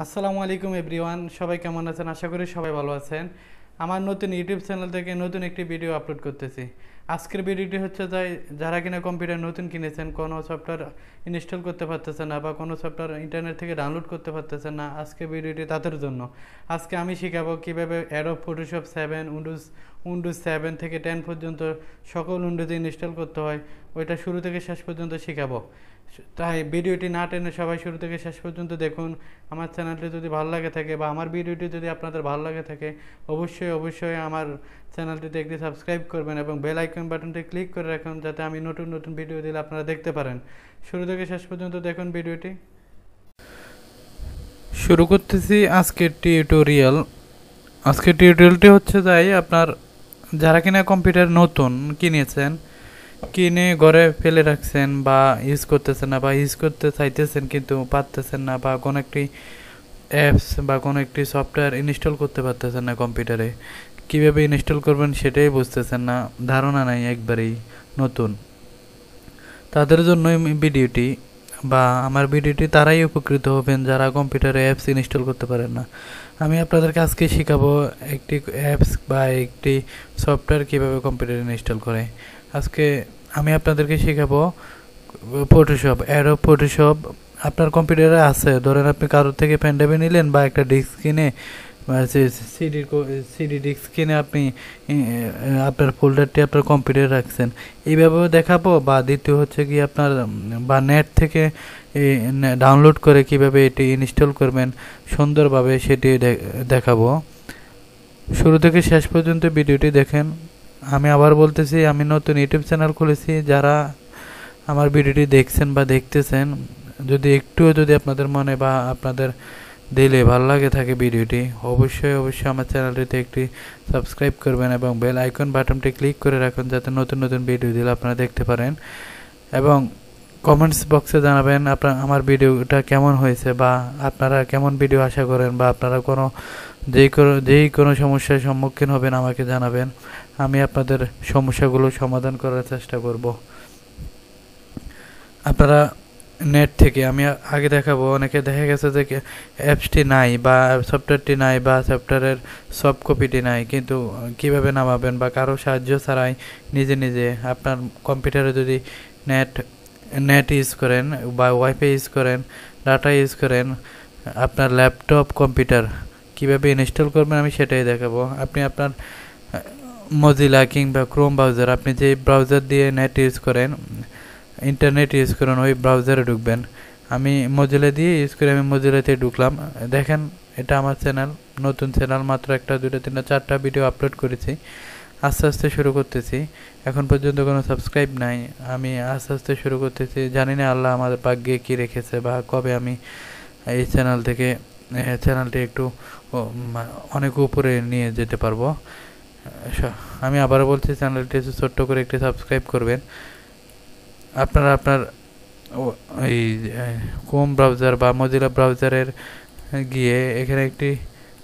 আসসালামু আলাইকুম এভরিওয়ান, সবাই কেমন আছেন? আশা করি সবাই ভালো আছেন। আমার নতুন ইউটিউব চ্যানেল থেকে নতুন একটি ভিডিও আপলোড করতেছি। আজকের ভিডিওটি হচ্ছে যারা কিনা কম্পিউটার নতুন কিনেছেন, কোনো সফটওয়্যার ইনস্টল করতে পারতেছেন না বা কোনো সফটওয়্যার ইন্টারনেট থেকে ডাউনলোড করতে পারতেছেন না, আজকে ভিডিওটি তাদের জন্য। আজকে আমি শেখাবো কীভাবে অ্যাডোব ফটোশপ 7 উইন্ডোজ 7 থেকে 10 পর্যন্ত সকল উইন্ডোজে ইনস্টল করতে হয়, ওইটা শুরু থেকে শেষ পর্যন্ত শেখাবো। তাই ভিডিওটি না টেনে সবাই শুরু থেকে শেষ পর্যন্ত দেখুন। আমার চ্যানেলটি যদি ভালো লাগে থাকে বা আমার ভিডিওটি যদি আপনাদের ভালো লাগে থাকে, অবশ্যই আমার চ্যানেলটিতে একটি সাবস্ক্রাইব করবেন এবং বেল আইকন বাটনটি ক্লিক করে রাখুন, যাতে আমি নতুন নতুন ভিডিও দিলে আপনারা দেখতে পারেন। শুরু থেকে শেষ পর্যন্ত দেখুন ভিডিওটি। শুরু করতেছি আজকের টিউটোরিয়াল। আজকের টিউটোরিয়ালটি হচ্ছে আপনার যারা কিনা কম্পিউটার নতুন কিনেছেন, কিনে ঘরে ফেলে রাখছেন বা ইউজ করতেছেন না বা ইউজ করতে চাইতেছেন কিন্তু পারতেছেন না, বা কোনো একটি অ্যাপস বা কোনো একটি সফটওয়্যার ইনস্টল করতে পারতেছেন না কম্পিউটারে, কীভাবে ইনস্টল করবেন সেটাই বুঝতেছেন না, ধারণা নাই, একবারেই নতুন, তাদের জন্যই ভিডিওটি বা আমার ভিডিওটি তারাই উপকৃত হবেন যারা কম্পিউটারে অ্যাপস ইনস্টল করতে পারেন না। আমি আপনাদেরকে আজকে শেখাবো একটি অ্যাপস বা একটি সফটওয়্যার কীভাবে কম্পিউটারে ইনস্টল করে। আজকে আমি আপনাদেরকে শেখাবো ফটোশপ, অ্যাডোব ফটোশপ। আপনার কম্পিউটারে আছে, ধরেন আপনি কারোর থেকে পেন ড্রাইভে নিলেন বা একটা ডিস্ক কিনে সিডি ডিস্ক কিনে আপনি আপনার ফোল্ডারটি আপনার কম্পিউটারে রাখছেন, এইভাবেও দেখাবো। বা দ্বিতীয় হচ্ছে কি আপনার বা নেট থেকে ডাউনলোড করে কিভাবে এটি ইনস্টল করবেন সুন্দরভাবে সেটি দেখাবো। শুরু থেকে শেষ পর্যন্ত ভিডিওটি দেখেন। আমি আবার বলতেছি, আমি নতুন ইউটিউব চ্যানেল খুলেছি, যারা আমার ভিডিওটি দেখছেন বা দেখতেছেন, যদি আপনাদের মনে বা আপনাদের দিলে ভালো লাগে থাকে ভিডিওটি, অবশ্যই আমার চ্যানেলটিতে একটি সাবস্ক্রাইব করবেন এবং বেল আইকন বাটনটি ক্লিক করে রাখুন, যাতে নতুন নতুন ভিডিও দিলে আপনারা দেখতে পারেন। এবং কমেন্টস বক্সে জানাবেন আমার ভিডিওটা কেমন হয়েছে বা আপনারা কেমন ভিডিও আশা করেন, বা আপনারা যেই কোনো সমস্যার সম্মুখীন হবেন আমাকে জানাবেন। আমি আপনাদের সমস্যাগুলো সমাধান করার চেষ্টা করব। আপনারা নেট থেকে, আমি আগে দেখাবো, অনেকে দেখা গেছে যে অ্যাপসটি নাই বা সফটওয়্যারটি নাই বা সফটওয়্যারের সফট কপিটি নাই, কিন্তু কিভাবে নামাবেন বা কারো সাহায্য ছাড়াই নিজে নিজে আপনার কম্পিউটারে যদি নেট ইউজ করেন বা ওয়াইফাই ইউজ করেন, ডাটা ইউজ করেন, আপনার ল্যাপটপ কম্পিউটার কিভাবে ইনস্টল করবেন আমি সেটাই দেখাবো। আপনি আপনার মজিলা কিংবা ক্রোম ব্রাউজার, আপনি যে ব্রাউজার দিয়ে নেট ইউজ করেন, ইন্টারনেট ইউজ করেন, ওই ব্রাউজারে ঢুকবেন। আমি মজিলা দিয়ে ইউজ করি, আমি মজিলাতে ঢুকলাম। দেখেন, এটা আমার চ্যানেল, নতুন চ্যানেল, মাত্র 1 2 3 4টা ভিডিও আপলোড করেছি। আস্তে আস্তে শুরু করতেছি, এখন পর্যন্ত কোনো সাবস্ক্রাইব নাই। আমি আস্তে আস্তে শুরু করতেছি, জানি না আল্লাহ আমাদের ভাগ্যে কী রেখেছে বা কবে আমি এই চ্যানেলটি একটু অনেক উপরে নিয়ে যেতে পারবো। আমি আবারও বলছি, চ্যানেলটি ছোট্ট করে একটি সাবস্ক্রাইব করবেন। আপনারা আপনার এই ক্রোম ব্রাউজার বা মজিলা ব্রাউজারের গিয়ে এখানে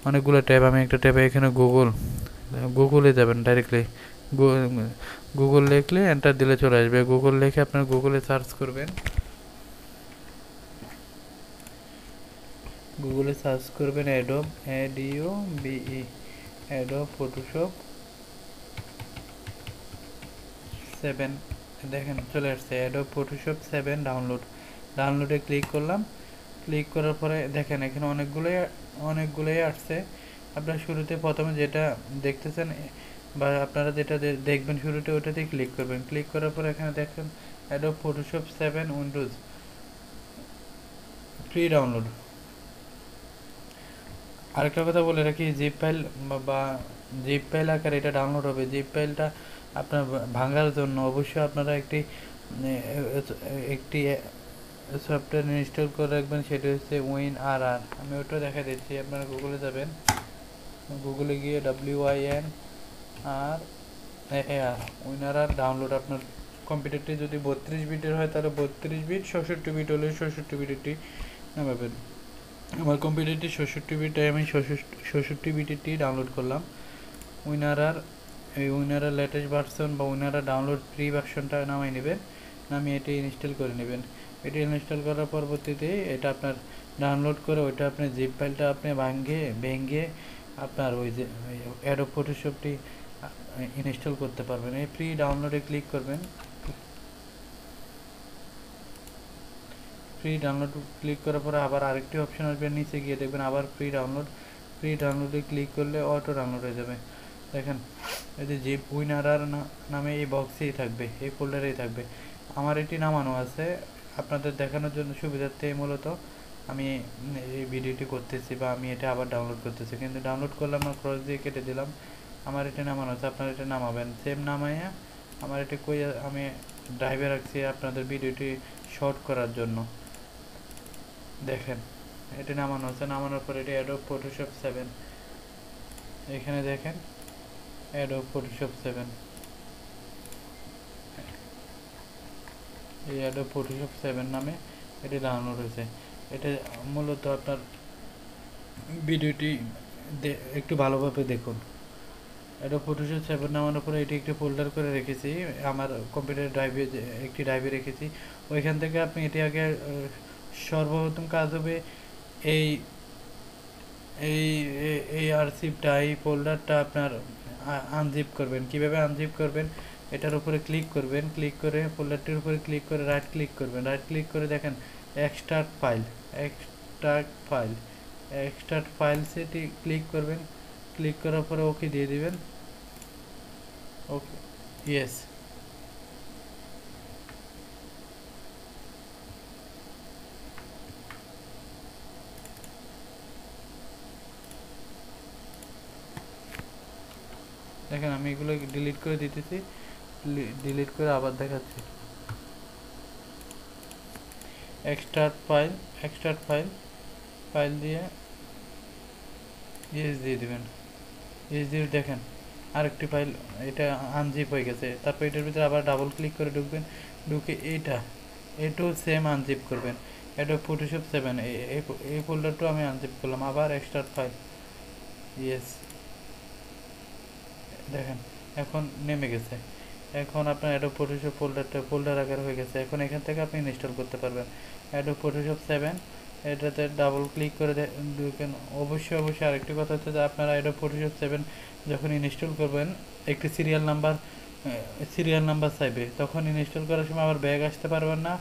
অনেকগুলো ট্যাব, আমি একটা ট্যাবে এখানে গুগলে যাবেন ডাইরেক্টলি। গুগল লিখলে এন্টার দিলে চলে আসবে। গুগল লিখে আপনার গুগলে সার্চ করবেন, অ্যাডোব ফটোশপ 7। দেখেন চলে আসছে অ্যাডোব ফটোশপ 7 ডাউনলোডে ক্লিক করলাম। ক্লিক করার পরে দেখেন এখানে অনেকগুলোই আসছে। আপনার শুরুতে প্রথমে যেটা দেখতেছেন বা আপনারা যেটা দেখবেন শুরুতে, ওটাতেই ক্লিক করবেন। ক্লিক করার পরে এখানে দেখেন Adobe Photoshop 7 Windows free download. আরেকটা কথা বলে রাখি, জিপ ফাইল আকারে এটা ডাউনলোড হবে। জিপ ফাইলটা আপনার ভাঙার জন্য অবশ্যই আপনারা একটি সফটওয়্যার ইনস্টল করে রাখবেন, সেটা হচ্ছে WinRR। আমি ওটা দেখা দিচ্ছি। আপনারা গুগলে যাবেন, গুগলে গিয়ে WinRR ডাউনলোড। আপনার কম্পিউটারটি যদি 32 বিটের হয় তাহলে 32 বিট, 64 বিট হলে 64 বিটেরটি নামাবেন। আমার কম্পিউটারটি 64 বিটে, আমি 64 বিটেরটি ডাউনলোড করলাম। উইনারার লেটেস্ট ভার্সন বা উইনারার ডাউনলোড ফ্রি ভার্সনটা নামিয়ে নেবেন, নামিয়ে এটি ইনস্টল করে নেবেন। এটি ইনস্টল করার পরবর্তীতে এটা আপনার ডাউনলোড করে ওইটা আপনি জিপ ফাইলটা আপনি ভেঙে আপনার ওই যে অ্যাডোব ফটোশপটি ইনস্টল করতে পারবেন। এই ফ্রি ডাউনলোডে ক্লিক করবেন। ফ্রি ডাউনলোড ক্লিক করার পরে আবার আরেকটি অপশন আসবে, নিচে গিয়ে দেখবেন আবার ফ্রি ডাউনলোডে ক্লিক করলে অটো ডাউনলোড হয়ে যাবে। দেখেন এই যে জিপ উইনারার নামে এই বক্সেই থাকবে, এই ফোল্ডারেই থাকবে। আমার এটি নামানো আছে, আপনাদের দেখানোর জন্য সুবিধার্থে মূলত আমি এই ভিডিওটি করতেছি বা আমি এটা আবার ডাউনলোড করতেছি, কিন্তু ডাউনলোড করলাম না, ক্রস দিয়ে কেটে দিলাম। আমার এটা নামানো আছে, আপনারা এটা নামাবেন। সেম নামাইয়া আমার এটা কই আমি ড্রাইভে রাখছি আপনাদের ভিডিওটি শর্ট করার জন্য। দেখেন এটি নামানো আছে, নামানোর পর এটি অ্যাডোব ফটোশপ 7, এখানে দেখেন অ্যাডোব ফটোশপ 7, এই অ্যাডোব ফটোশপ 7 নামে এটি ডাউনলোড হয়েছে। এটা মূলত আপনার ভিডিওটি একটু ভালোভাবে দেখুন। অ্যাডোব ফটোশপ 7 নামানোর পরে এটি একটি ফোল্ডার করে রেখেছি, আমার কম্পিউটার ড্রাইভে একটি ড্রাইভে রেখেছি। ওইখান থেকে আপনি এটি আগে সর্বপ্রথম কাজ হবে এই এই এই আরসিপটা, এই ফোল্ডারটা আপনার আনজিপ করবেন। কিভাবে আনজিপ করবেন, এটার উপরে ক্লিক করবেন, ক্লিক করে ফোল্ডারটির উপরে ক্লিক করে রাইট ক্লিক করবেন, রাইট ক্লিক করে দেখেন এক্সট্রাক্ট ফাইল সেটি ক্লিক করবেন। ক্লিক করার পরে ওকে দিয়ে দিবেন, ওকে ইয়েস। দেখেন আমি এগুলো ডিলিট করে দিতেছি, ডিলিট করে আবার দেখাচ্ছি। এক্সট্রাক্ট ফাইল দিয়ে ইয়েস দিয়ে দিবেন। ইয়েস দিয়ে দেখেন আরেকটি ফাইল এটা আনজিপ হয়ে গেছে। তারপর এটার ভিতরে আবার ডাবল ক্লিক করে ঢুকবেন, ঢুকে এটাও সেম আনজিপ করবেন। অ্যাডোব ফটোশপ 7 এই ফোল্ডারটাও আমি আনজিপ করলাম, আবার এক্সট্রাক্ট ফাইল ইয়েস। দেখেন এখন নেমে গেছে, এখন আপনার অ্যাডোব ফটোশপ ফোল্ডার আকার হয়ে গেছে। এখন এখান থেকে আপনি ইনস্টল করতে পারবেন অ্যাডোব ফটোশপ 7। এটাতে ডাবল ক্লিক করে দেখেন। অবশ্যই আরেকটি কথা হচ্ছে যে আপনারা অ্যাডোব ফটোশপ 7 যখন ইনস্টল করবেন একটি সিরিয়াল নাম্বার চাইবে, তখন ইনস্টল করার সময় আবার ব্যাগ আসতে পারবেন না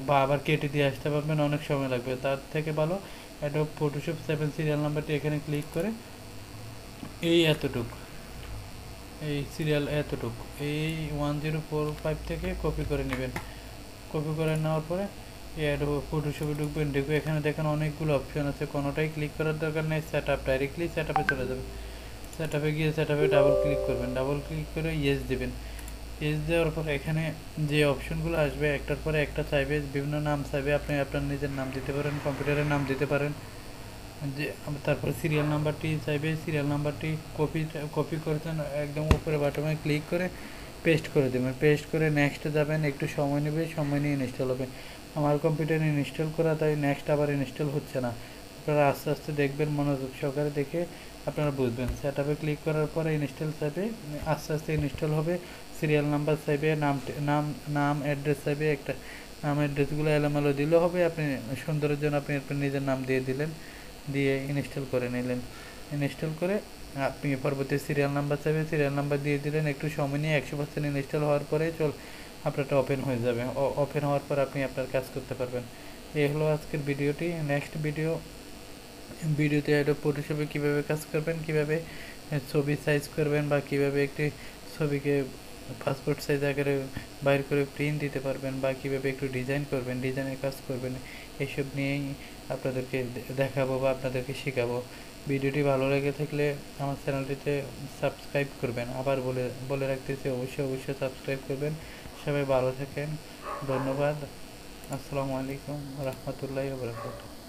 বা আবার কেটে দিয়ে আসতে পারবেন, অনেক সময় লাগবে। তার থেকে ভালো অ্যাডোব ফটোশপ 7 সিরিয়াল নাম্বারটি এখানে ক্লিক করে এই সিরিয়াল এতটুকু এই 1045 থেকে কপি করে নেবেন। কপি করে নেওয়ার পরে অ্যাডোব ফটোশপে ঢুকবেন, ঢুকে এখানে দেখেন অনেকগুলো অপশন আছে, কোনোটাই ক্লিক করার দরকার নেই। ডাইরেক্টলি সেট আপে চলে যাবে। সেট আপে গিয়ে সেট আপে ডাবল ক্লিক করবেন, ডাবল ক্লিক করে ইয়েস দেবেন। ইয়েস দেওয়ার পরে এখানে যে অপশনগুলো আসবে একটার পরে একটা চাইবে, বিভিন্ন নাম চাইবে, আপনি আপনার নিজের নাম দিতে পারেন, কম্পিউটারের নাম দিতে পারেন। যে তারপরে সিরিয়াল নাম্বারটি চাইবে, সিরিয়াল নাম্বারটি কপি করেছেন একদম উপরে বাটনে ক্লিক করে পেস্ট করে দেবেন। পেস্ট করে নেক্সট যাবেন, একটু সময় নেবে, সময় নিয়ে ইনস্টল হবে। আমার কম্পিউটারে ইনস্টল করা, তাই নেক্সট আবার ইনস্টল হচ্ছে না। আপনারা আস্তে আস্তে দেখবেন, মনোযোগ সহকারে দেখে আপনারা বুঝবেন। সেট আপে ক্লিক করার পরে ইনস্টল চাইবে, আস্তে আস্তে ইনস্টল হবে। সিরিয়াল নাম্বার চাইবে, নাম অ্যাড্রেস চাইবে, একটা নাম অ্যাড্রেসগুলো এলোমেলো দিলেও হবে। আপনি সুন্দরের জন্য আপনি নিজের নাম দিয়ে দিলেন, দিয়ে ইনস্টল করে নিলেন। ইনস্টল করে আপনি পরবর্তী সিরিয়াল নাম্বার চাইবে, সিরিয়াল নাম্বার দিয়ে দিলেন। একটু সময় নিয়ে 100% ইনস্টল হওয়ার পরে আপনারটা ওপেন হয়ে যাবে। ওপেন হওয়ার পর আপনি আপনার কাজ করতে পারবেন। এই হলো আজকের ভিডিওটি। নেক্সট ভিডিওতে অ্যাডোব ফটোশপে কীভাবে কাজ করবেন, কীভাবে ছবি সাইজ করবেন, বা কীভাবে একটি ছবিকে পাসপোর্ট সাইজ আকারে বাইর করে প্রিন্ট দিতে পারবেন, বা কীভাবে একটু ডিজাইন করবেন, ডিজাইনের কাজ করবেন, এইসব নিয়েই আপনাদেরকে দেখাবো বা আপনাদেরকে শেখাবো। ভিডিওটি ভালো লেগে থাকলে আমার চ্যানেলটিতে সাবস্ক্রাইব করবেন। আবার বলে রাখতেছি, অবশ্যই সাবস্ক্রাইব করবেন। সবাই ভালো থাকেন, ধন্যবাদ। আসসালামু আলাইকুম রহমতুল্লাহি ওয়া বারাকাতুহু।